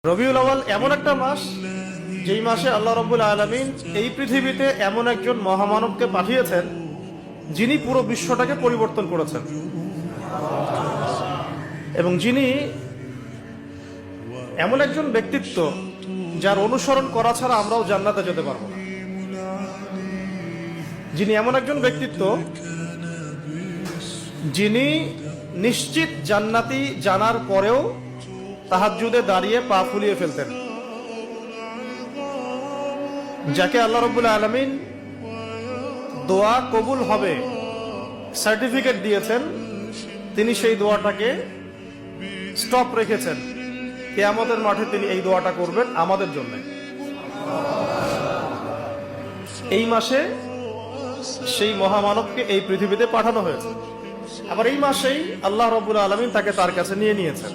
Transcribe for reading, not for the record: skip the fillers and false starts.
রবিউল আউয়াল এমন একটা মাস যেই মাসে আল্লাহ রাব্বুল আলামিন এই পৃথিবীতে এমন একজন মহামানবকে পাঠিয়েছেন যিনি পুরো বিশ্বটাকে পরিবর্তন করেছেন এবং যিনি এমন একজন ব্যক্তিত্ব যার অনুসরণ করা ছাড়া আমরাও জান্নাতে যেতে পারবো না। যিনি এমন একজন ব্যক্তিত্ব যিনি নিশ্চিত জান্নাতি জানার পরেও তাহাজ্জুদে দাঁড়িয়ে পা ফুলিয়ে ফেলতেন, যাকে আল্লাহ রাব্বুল আলামিন দোয়া কবুল হবে সার্টিফিকেট দিয়েছেন, তিনি সেই দোয়াটাকে স্টপ রেখেছেন। কিয়ামতের মাঠে তিনি এই দোয়াটা করবেন আমাদের জন্য। এই মাসে সেই মহামানবকে এই পৃথিবীতে পাঠানো হয়েছে, আবার এই মাসেই আল্লাহ রাব্বুল আলামিন তাকে তার কাছে নিয়ে নিয়েছেন।